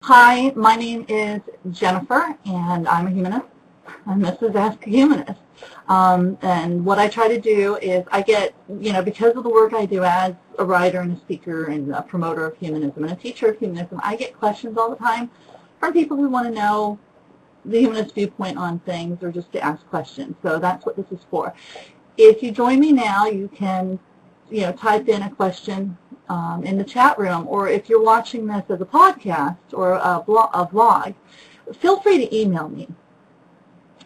Hi, my name is Jennifer, and I'm a humanist, and this is Ask a Humanist. And what I try to do is I get, because of the work I do as a writer and a speaker and a promoter of humanism and a teacher of humanism, I get questions all the time from people who want to know the humanist viewpoint on things or just to ask questions. So that's what this is for. If you join me now, you can type in a question in the chat room, or if you're watching this as a podcast or a vlog, feel free to email me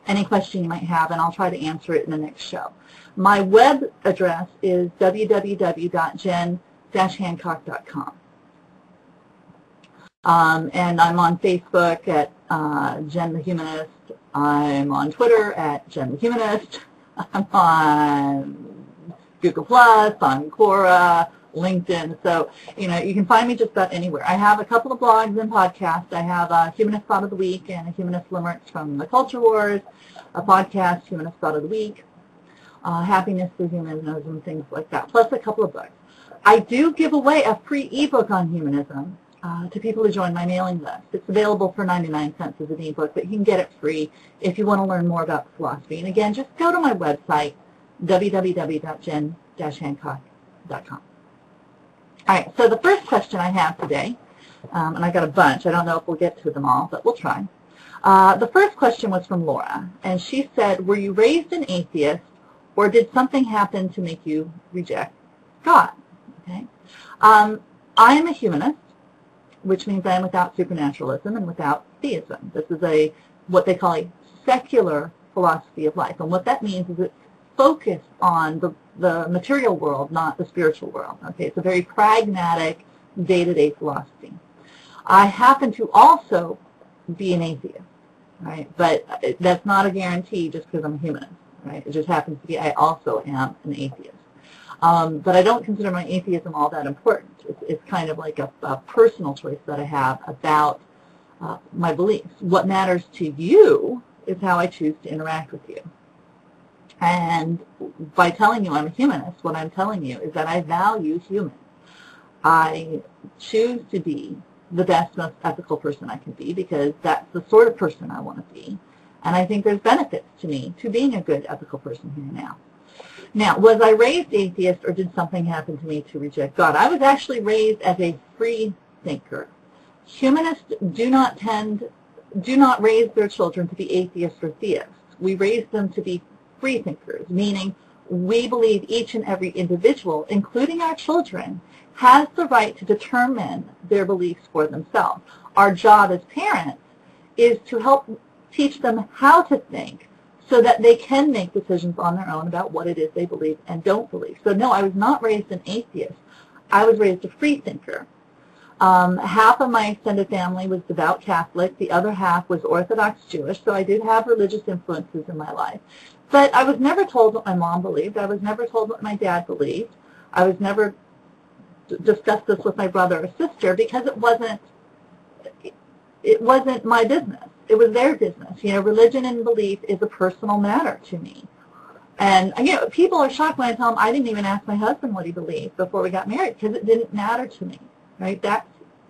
any question you might have, and I'll try to answer it in the next show. My web address is www.jen-hancock.com. And I'm on Facebook at Jen the Humanist. I'm on Twitter at Jen the Humanist. I'm on Google+, on Quora, LinkedIn. So, you can find me just about anywhere. I have a couple of blogs and podcasts. I have a Humanist Thought of the Week and a Humanist Limericks from the Culture Wars, a podcast, Humanist Thought of the Week, Happiness Through Humanism, things like that, plus a couple of books. I do give away a free ebook on humanism to people who join my mailing list. It's available for 99 cents as an ebook, but you can get it free if you want to learn more about philosophy. And again, just go to my website, www.jen-hancock.com. All right, so the first question I have today, and I got a bunch. I don't know if we'll get to them all, but we'll try. The first question was from Laura, and she said, were you raised an atheist, or did something happen to make you reject God? Okay. I'm a humanist, which means I am without supernaturalism and without theism. This is what they call a secular philosophy of life, and what that means is it's focused on the material world, not the spiritual world. Okay, it's a very pragmatic, day-to-day philosophy. I happen to also be an atheist, right? But that's not a guarantee just because I'm a humanist, right? It just happens to be I also am an atheist. But I don't consider my atheism all that important. It's kind of like a personal choice that I have about my beliefs. What matters to you is how I choose to interact with you. And by telling you I'm a humanist, what I'm telling you is that I value humans. I choose to be the best, most ethical person I can be because that's the sort of person I want to be. And I think there's benefits to me to being a good, ethical person here now. Now, was I raised atheist or did something happen to me to reject God? I was actually raised as a free thinker. Humanists do not raise their children to be atheists or theists. We raise them to be free thinkers, meaning we believe each and every individual, including our children, has the right to determine their beliefs for themselves. Our job as parents is to help teach them how to think so that they can make decisions on their own about what it is they believe and don't believe. So no, I was not raised an atheist. I was raised a free thinker. Half of my extended family was devout Catholic. The other half was Orthodox Jewish, so I did have religious influences in my life. But I was never told what my mom believed. I was never told what my dad believed. I was never discussed this with my brother or sister because it wasn't my business. It was their business. Religion and belief is a personal matter to me. And, people are shocked when I tell them I didn't even ask my husband what he believed before we got married because it didn't matter to me, right?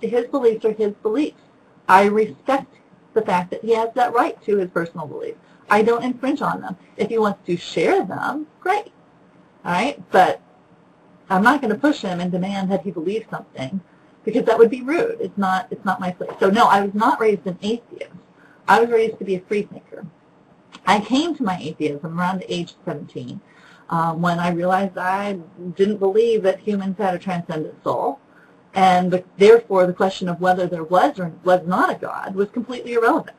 His beliefs are his beliefs. I respect the fact that he has that right to his personal beliefs. I don't infringe on them. If he wants to share them, great, all right? But I'm not going to push him and demand that he believe something because that would be rude. It's not my place. So no, I was not raised an atheist. I was raised to be a free thinker. I came to my atheism around the age of 17 when I realized I didn't believe that humans had a transcendent soul, and therefore the question of whether there was or was not a God was completely irrelevant.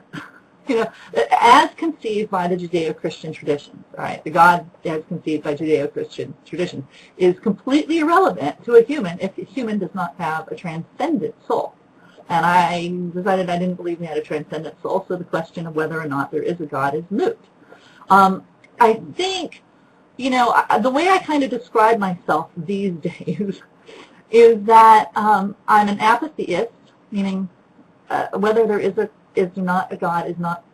As conceived by the Judeo-Christian traditions, right? The God as conceived by Judeo-Christian traditions is completely irrelevant to a human if a human does not have a transcendent soul. And I decided I didn't believe we had a transcendent soul, so the question of whether or not there is a God is moot. I think, the way I kind of describe myself these days is that I'm an atheist, meaning whether there is or not a God is not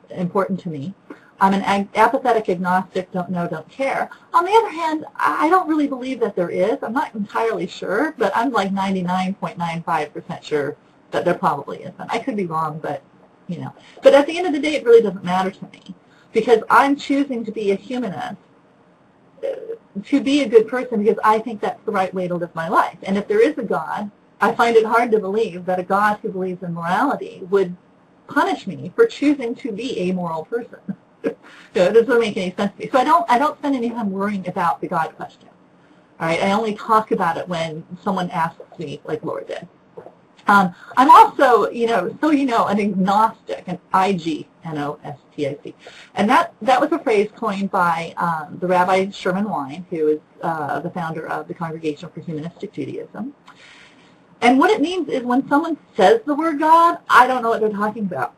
important to me. I'm an apathetic agnostic, don't know, don't care. On the other hand, I don't really believe that there is. I'm not entirely sure, but I'm like 99.95% sure But there probably isn't. I could be wrong, but, you know. But at the end of the day, it really doesn't matter to me, because I'm choosing to be a humanist, to be a good person, because I think that's the right way to live my life. And if there is a God, I find it hard to believe that a God who believes in morality would punish me for choosing to be a moral person. It doesn't make any sense to me. So I don't spend any time worrying about the God question. All right, I only talk about it when someone asks me, like Laura did. I'm also, so you know, an agnostic, an I-G-N-O-S-T-I-C. And that was a phrase coined by the Rabbi Sherman Wein, who is the founder of the Congregation for Humanistic Judaism. And what it means is when someone says the word God, I don't know what they're talking about.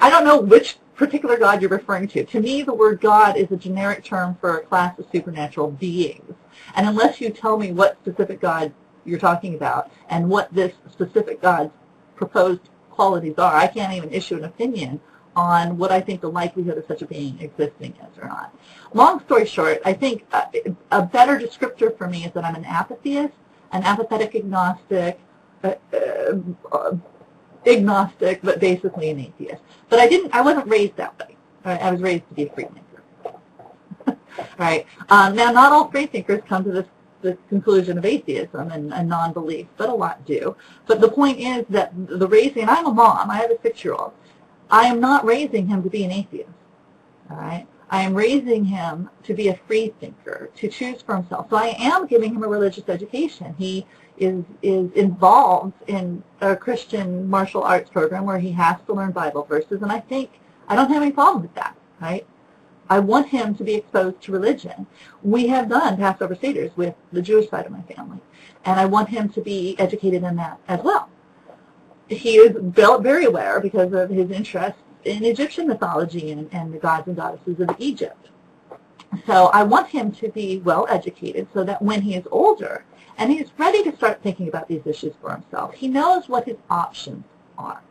I don't know which particular God you're referring to. To me, the word God is a generic term for a class of supernatural beings. And unless you tell me what specific God you're talking about and what this specific God's proposed qualities are, I can't even issue an opinion on what I think the likelihood of such a being existing is or not. Long story short, I think a better descriptor for me is that I'm an atheist, an apathetic agnostic, but basically an atheist. But I wasn't raised that way. I was raised to be a free thinker. Right. Now, not all free thinkers come to this conclusion of atheism and non-belief, but a lot do. But the point is that the raising, and I'm a mom, I have a 6-year-old, I am not raising him to be an atheist. All right. I am raising him to be a free thinker, to choose for himself. So I am giving him a religious education. He is involved in a Christian martial arts program where he has to learn Bible verses, and I don't have any problem with that, right? I want him to be exposed to religion. We have done Passover Seders with the Jewish side of my family, and I want him to be educated in that as well. He is very aware because of his interest in Egyptian mythology and the gods and goddesses of Egypt. So I want him to be well educated so that when he is older and he's ready to start thinking about these issues for himself, he knows what his options are.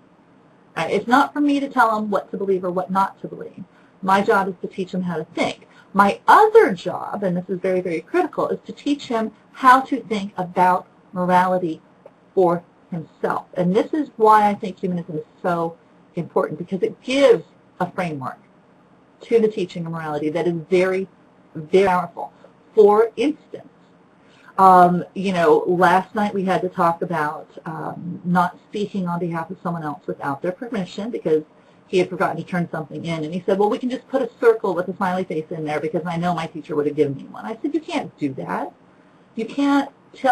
It's not for me to tell him what to believe or what not to believe. My job is to teach him how to think. My other job, and this is very, very critical, is to teach him how to think about morality for himself. And this is why I think humanism is so important, because it gives a framework to the teaching of morality that is very, very powerful. For instance, last night we had to talk about not speaking on behalf of someone else without their permission because he had forgotten to turn something in. And he said, well, we can just put a circle with a smiley face in there because I know my teacher would have given me one. I said, you can't do that. You can't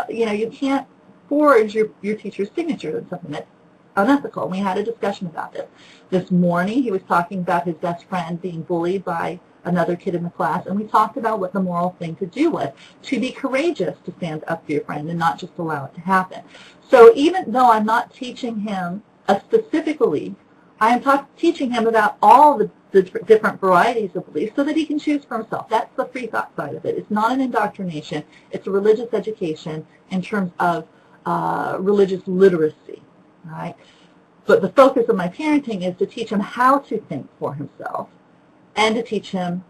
you can't forge your teacher's signature on something that's unethical. We had a discussion about this. This morning he was talking about his best friend being bullied by another kid in the class, and we talked about what the moral thing to do was, to be courageous to stand up for your friend and not just allow it to happen. So even though I'm not teaching him a specific belief, I am teaching him about all the different varieties of beliefs so that he can choose for himself. That's the free thought side of it. It's not an indoctrination. It's a religious education in terms of religious literacy. All right? But the focus of my parenting is to teach him how to think for himself and to teach him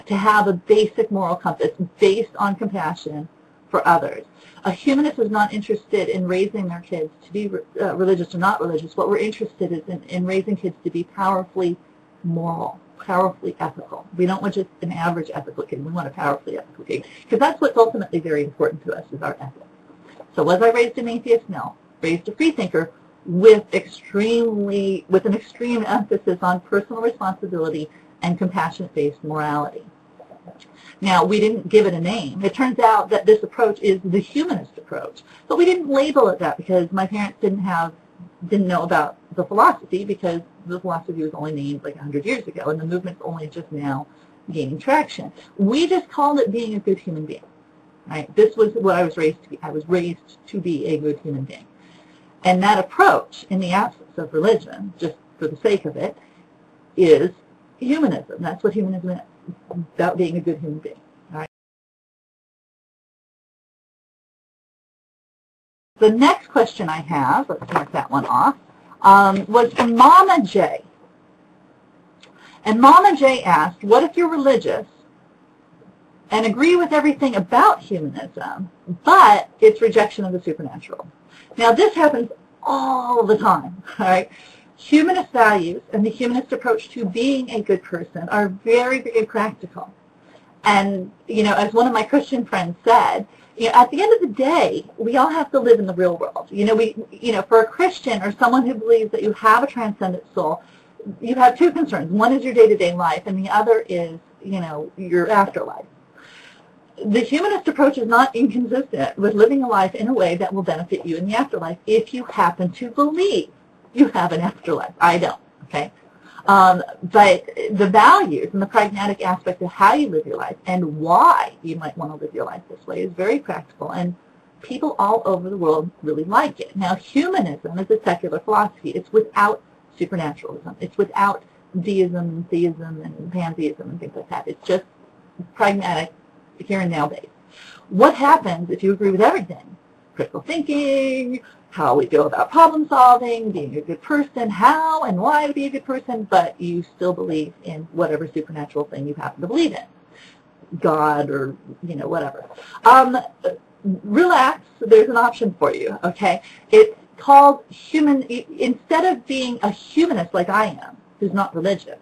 to have a basic moral compass based on compassion for others. A humanist is not interested in raising their kids to be religious or not religious. What we're interested is in raising kids to be powerfully moral, powerfully ethical. We don't want just an average ethical kid. We want a powerfully ethical kid, because that's what's ultimately very important to us is our ethics. So was I raised an atheist? No. Raised a free thinker with an extreme emphasis on personal responsibility and compassion-based morality. Now, we didn't give it a name. It turns out that this approach is the humanist approach, but we didn't label it that because my parents didn't know about the philosophy, because the philosophy was only named like 100 years ago, and the movement's only just now gaining traction. We just called it being a good human being. Right? This was what I was raised to be. I was raised to be a good human being. And that approach, in the absence of religion, just for the sake of it, is humanism. That's what humanism is, about being a good human being. All right? The next question I have, let's mark that one off, was from Mama J. And Mama J asked, what if you're religious and agree with everything about humanism, but it's rejection of the supernatural. Now, this happens all the time, all right? Humanist values and the humanist approach to being a good person are very, very practical. And, as one of my Christian friends said, at the end of the day, we all have to live in the real world. For a Christian or someone who believes that you have a transcendent soul, you have two concerns. One is your day-to-day life, and the other is, your afterlife. The humanist approach is not inconsistent with living a life in a way that will benefit you in the afterlife if you happen to believe you have an afterlife. I don't, okay? But the values and the pragmatic aspect of how you live your life and why you might want to live your life this way is very practical, and people all over the world really like it. Now, humanism is a secular philosophy. It's without supernaturalism. It's without deism, theism, and pantheism and things like that. It's just pragmatic, here and now based. What happens if you agree with everything? Critical thinking, how we go about problem solving, being a good person, how and why to be a good person, but you still believe in whatever supernatural thing you happen to believe in. God or, whatever. Relax, there's an option for you, okay? It's called instead of being a humanist like I am, who's not religious,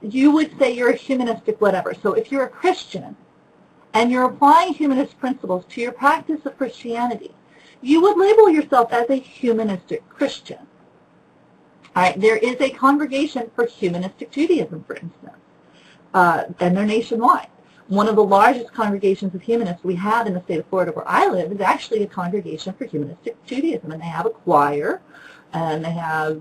you would say you're a humanistic whatever. So if you're a Christian and you're applying humanist principles to your practice of Christianity, you would label yourself as a humanistic Christian. All right, there is a congregation for humanistic Judaism, for instance, and they're nationwide. One of the largest congregations of humanists we have in the state of Florida where I live is actually a congregation for humanistic Judaism, and they have a choir, and they have,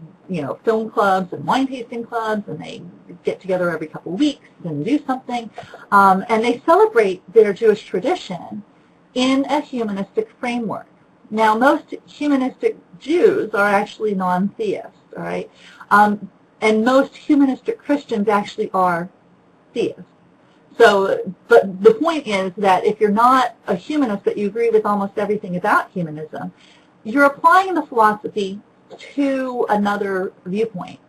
film clubs and wine tasting clubs, and they get together every couple of weeks and do something, and they celebrate their Jewish tradition in a humanistic framework. Now, most humanistic Jews are actually non-theists, all right? And most humanistic Christians actually are theists. So, but the point is that if you're not a humanist but you agree with almost everything about humanism, you're applying the philosophy to another viewpoint,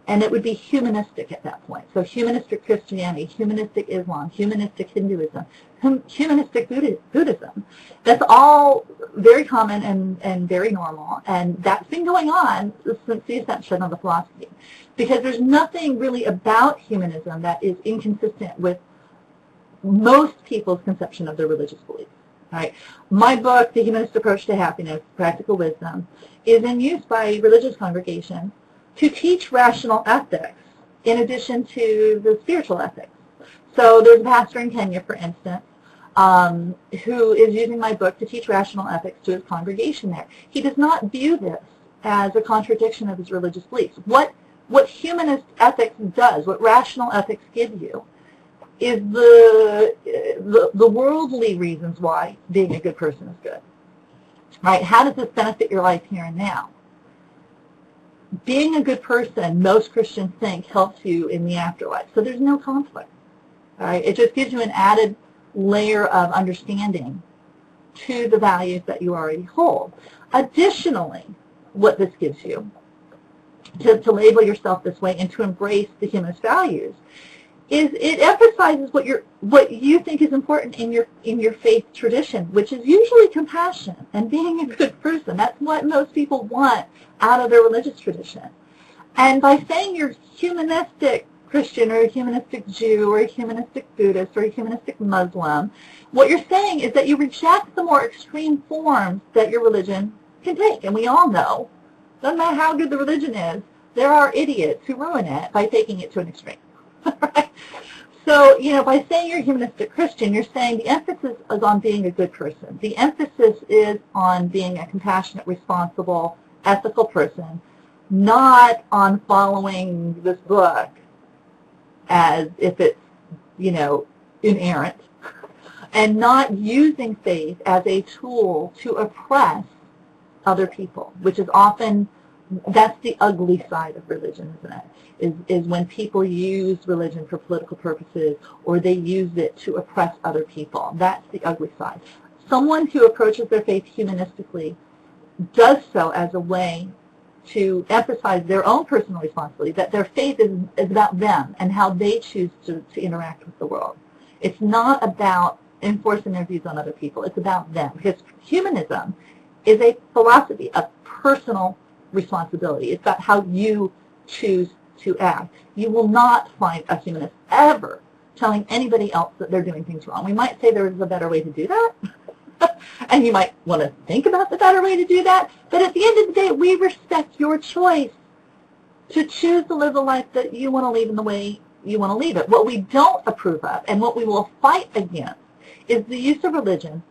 and it would be humanistic at that point. So humanistic Christianity, humanistic Islam, humanistic Hinduism, humanistic Buddhism. That's all very common and very normal, and that's been going on since the inception of the philosophy, because there's nothing really about humanism that is inconsistent with most people's conception of their religious beliefs. Right. My book, The Humanist Approach to Happiness, Practical Wisdom, is in use by religious congregations to teach rational ethics in addition to the spiritual ethics. So there's a pastor in Kenya, for instance, who is using my book to teach rational ethics to his congregation there. He does not view this as a contradiction of his religious beliefs. What humanist ethics does, what rational ethics give you, is the worldly reasons why being a good person is good. Right? How does this benefit your life here and now? Being a good person, most Christians think, helps you in the afterlife. So there's no conflict. Right? It just gives you an added layer of understanding to the values that you already hold. Additionally, what this gives you, to label yourself this way and to embrace the humanist values, is it emphasizes what you think is important in your faith tradition, which is usually compassion and being a good person. That's what most people want out of their religious tradition. And by saying you're humanistic Christian or a humanistic Jew or a humanistic Buddhist or a humanistic Muslim, what you're saying is that you reject the more extreme forms that your religion can take. And we all know, doesn't matter how good the religion is, there are idiots who ruin it by taking it to an extreme. Right? So, by saying you're a humanistic Christian, you're saying the emphasis is on being a good person. The emphasis is on being a compassionate, responsible, ethical person, not on following this book as if it's, inerrant, and not using faith as a tool to oppress other people, which is often, that's the ugly side of religion, isn't it? Is when people use religion for political purposes or they use it to oppress other people. That's the ugly side. Someone who approaches their faith humanistically does so as a way to emphasize their own personal responsibility, that their faith is about them and how they choose to interact with the world. It's not about enforcing their views on other people. It's about them. Because humanism is a philosophy of personal responsibility. It's about how you choose to act. You will not find a humanist ever telling anybody else that they're doing things wrong. We might say there is a better way to do that, and you might want to think about the better way to do that, but at the end of the day, we respect your choice to choose to live the life that you want to lead in the way you want to lead it. What we don't approve of and what we will fight against is the use of religion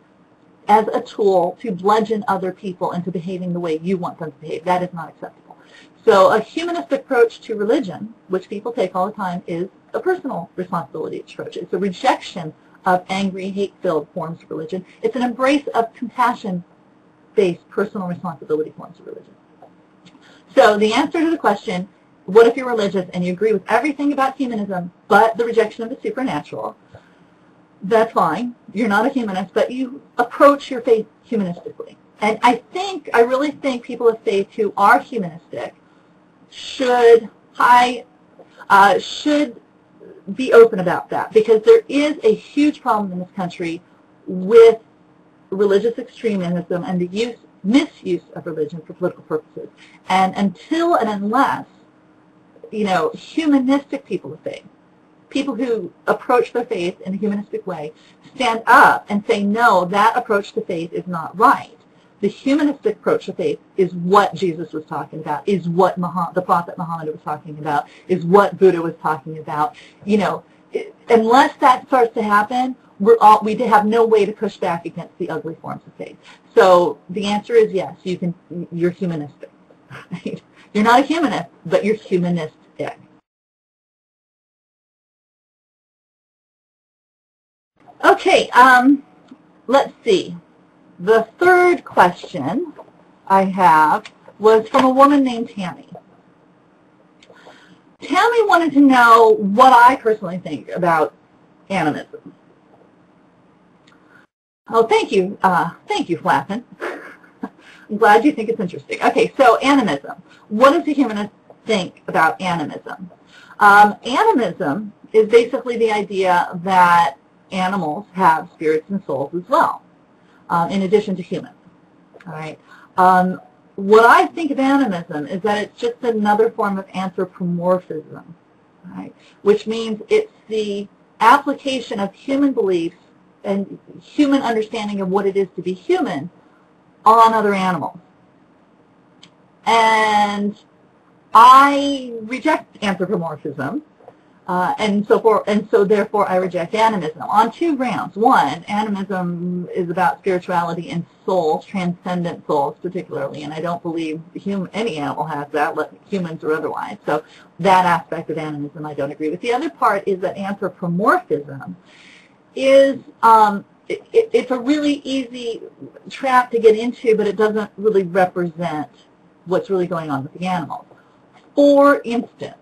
as a tool to bludgeon other people into behaving the way you want them to behave. That is not acceptable. So a humanist approach to religion, which people take all the time, is a personal responsibility approach. It's a rejection of angry, hate-filled forms of religion. It's an embrace of compassion-based personal responsibility forms of religion. So the answer to the question, what if you're religious and you agree with everything about humanism but the rejection of the supernatural? That's fine. You're not a humanist, but you approach your faith humanistically. And I really think people of faith who are humanistic should be open about that, because there is a huge problem in this country with religious extremism and the misuse of religion for political purposes. And until and unless, humanistic people of faith, people who approach their faith in a humanistic way, stand up and say, no, that approach to faith is not right. The humanistic approach to faith is what Jesus was talking about, is what the Prophet Muhammad was talking about, is what Buddha was talking about. Unless that starts to happen, we have no way to push back against the ugly forms of faith. So the answer is yes, you're humanistic. Right? You're not a humanist, but you're humanistic. Okay, let's see. The third question I have was from a woman named Tammy. Tammy wanted to know what I personally think about animism. Oh, thank you, Flappin. I'm glad you think it's interesting. Okay, so animism. What does a humanist think about animism? Animism is basically the idea that animals have spirits and souls as well, in addition to humans. All right. What I think of animism is that it's just another form of anthropomorphism, right? Which means it's the application of human beliefs and human understanding of what it is to be human on other animals. And I reject anthropomorphism. And so therefore I reject animism on two grounds. One, animism is about spirituality and souls, transcendent souls particularly, and I don't believe any animal has that, humans or otherwise. So that aspect of animism I don't agree with. The other part is that anthropomorphism is it's a really easy trap to get into, but it doesn't really represent what's really going on with the animals. For instance,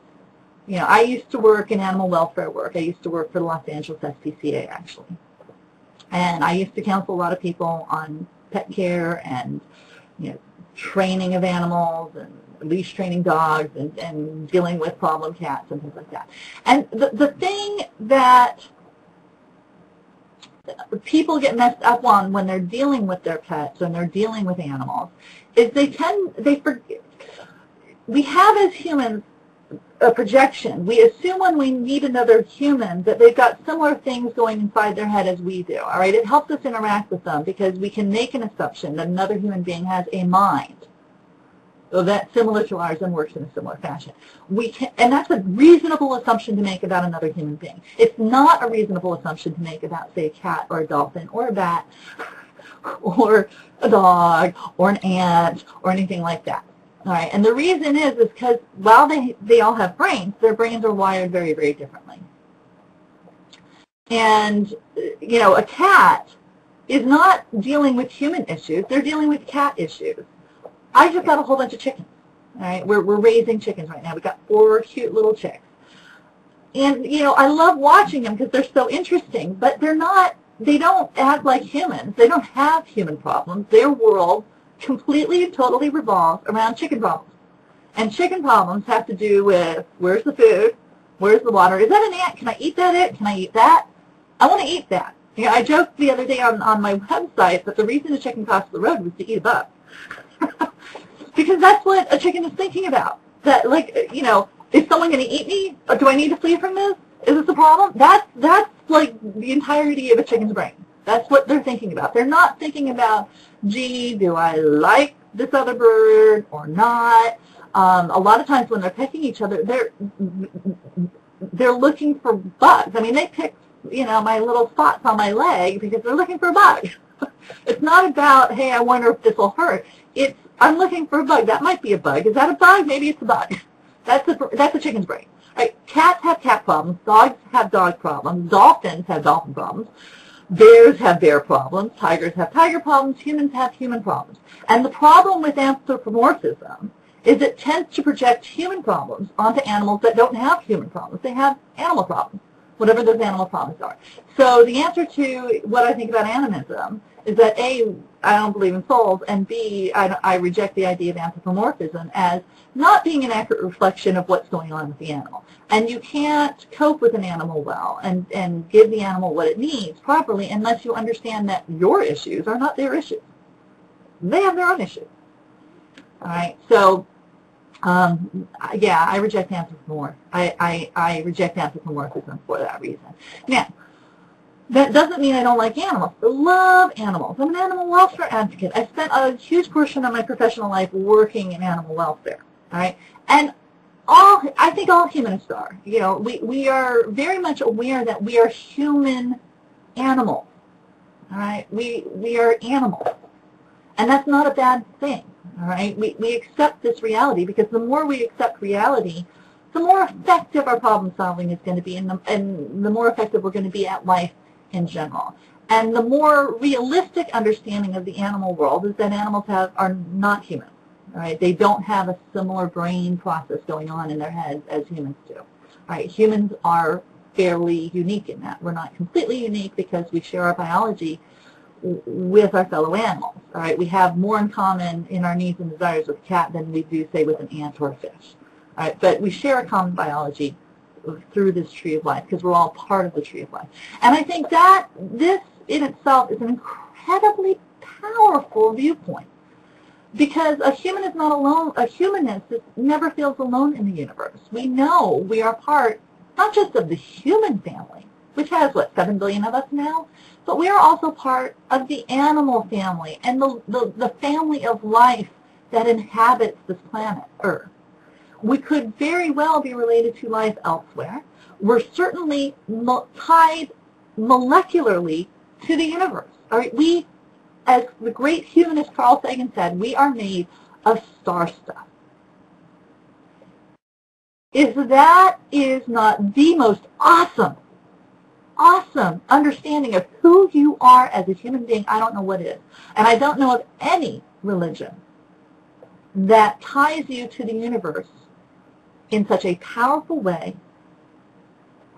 I used to work in animal welfare work. I used to work for the Los Angeles SPCA, actually. And I used to counsel a lot of people on pet care and, training of animals and leash training dogs and dealing with problem cats and things like that. And the thing that people get messed up on when they're dealing with their pets and they're dealing with animals is they forget. We have as humans a projection. We assume when we meet another human that they've got similar things going inside their head as we do. All right, it helps us interact with them because we can make an assumption that another human being has a mind, so that's similar to ours and works in a similar fashion. And that's a reasonable assumption to make about another human being. It's not a reasonable assumption to make about, say, a cat or a dolphin or a bat or a dog or an ant or anything like that. All right, and the reason is because while they all have brains, their brains are wired very, very differently. And, a cat is not dealing with human issues. They're dealing with cat issues. I just got a whole bunch of chickens. All right, we're raising chickens right now. We've got 4 cute little chicks. And, I love watching them because they're so interesting, but they don't act like humans. They don't have human problems. Their world completely and totally revolves around chicken problems. And chicken problems have to do with where's the food, where's the water, is that an ant, can I eat that? Can I eat that? I want to eat that. You know, I joked the other day on my website that the reason a chicken crossed the road was to eat a bug. Because that's what a chicken is thinking about. That, like, you know, is someone going to eat me? Or do I need to flee from this? Is this a problem? That's like the entirety of a chicken's brain. That's what they're thinking about. They're not thinking about, gee, do I like this other bird or not? A lot of times when they're picking each other, they're looking for bugs. I mean, they picked, you know, my little spots on my leg because they're looking for a bug. It's not about, hey, I wonder if this will hurt. It's, I'm looking for a bug. That might be a bug. Is that a bug? Maybe it's a bug. That's a chicken's brain. Right? Cats have cat problems. Dogs have dog problems. Dolphins have dolphin problems. Bears have bear problems. Tigers have tiger problems. Humans have human problems. And the problem with anthropomorphism is it tends to project human problems onto animals that don't have human problems. They have animal problems, whatever those animal problems are. So the answer to what I think about animism is that A, I don't believe in souls, and B, I reject the idea of anthropomorphism as not being an accurate reflection of what's going on with the animal. And you can't cope with an animal well and give the animal what it needs properly unless you understand that your issues are not their issues. They have their own issues. All right, so yeah, I reject anthropomorphism. I reject anthropomorphism for that reason. Now, that doesn't mean I don't like animals. I love animals. I'm an animal welfare advocate. I spent a huge portion of my professional life working in animal welfare. All right, and I think all humanists are. You know, we are very much aware that we are human animals. All right, we are animals, and that's not a bad thing. All right, we accept this reality because the more we accept reality, the more effective our problem solving is going to be, and the more effective we're going to be at life in general. And the more realistic understanding of the animal world is that animals are not human. All right, they don't have a similar brain process going on in their heads as humans do. All right, humans are fairly unique in that. We're not completely unique because we share our biology with our fellow animals. All right, we have more in common in our needs and desires with a cat than we do, say, with an ant or a fish. All right, but we share a common biology through this tree of life because we're all part of the tree of life. And I think that this in itself is an incredibly powerful viewpoint because a human is not alone. A humanist never feels alone in the universe. We know we are part not just of the human family, which has, what, 7 billion of us now, but we are also part of the animal family and the family of life that inhabits this planet, Earth. We could very well be related to life elsewhere. We're certainly tied molecularly to the universe. All right, we, as the great humanist Carl Sagan said, we are made of star stuff. If that is not the most awesome understanding of who you are as a human being, I don't know what is. And I don't know of any religion that ties you to the universe in such a powerful way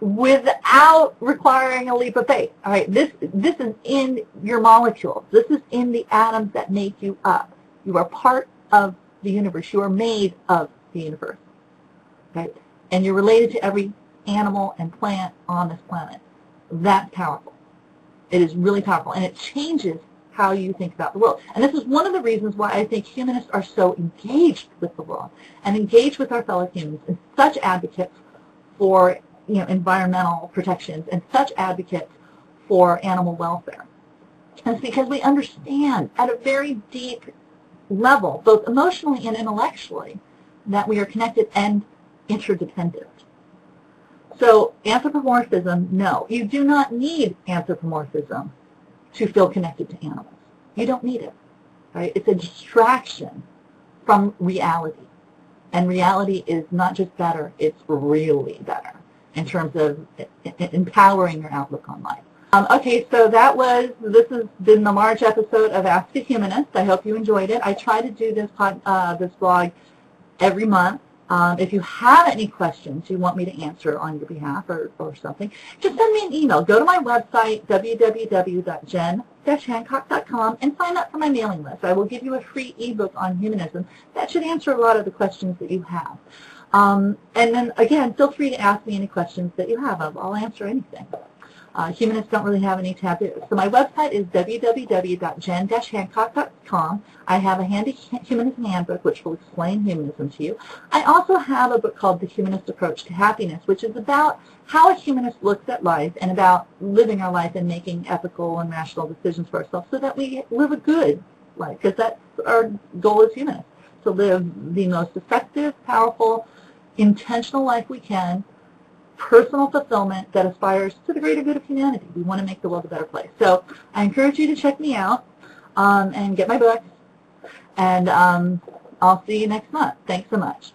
without requiring a leap of faith. All right, this is in your molecules. This is in the atoms that make you up. You are part of the universe. You are made of the universe. Okay? And you're related to every animal and plant on this planet. That's powerful. It is really powerful, and it changes how you think about the world. And this is one of the reasons why I think humanists are so engaged with the world and engaged with our fellow humans and such advocates for, you know, environmental protections and such advocates for animal welfare. And it's because we understand at a very deep level, both emotionally and intellectually, that we are connected and interdependent. So anthropomorphism, no. You do not need anthropomorphism to feel connected to animals. You don't need it. Right? It's a distraction from reality. And reality is not just better, it's really better in terms of empowering your outlook on life. Okay, so this has been the March episode of Ask a Humanist. I hope you enjoyed it. I try to do this blog every month. If you have any questions you want me to answer on your behalf or something, just send me an email. Go to my website, www.jen-hancock.com, and sign up for my mailing list. I will give you a free ebook on humanism that should answer a lot of the questions that you have. And then, again, feel free to ask me any questions that you have. I'll answer anything. Humanists don't really have any taboos. So my website is www.jen-hancock.com. I have a handy humanism handbook which will explain humanism to you. I also have a book called The Humanist Approach to Happiness, which is about how a humanist looks at life and about living our life and making ethical and rational decisions for ourselves so that we live a good life, because that's our goal as humanists, to live the most effective, powerful, intentional life we can, personal fulfillment that aspires to the greater good of humanity. We want to make the world a better place. So I encourage you to check me out and get my books, and I'll see you next month. Thanks so much.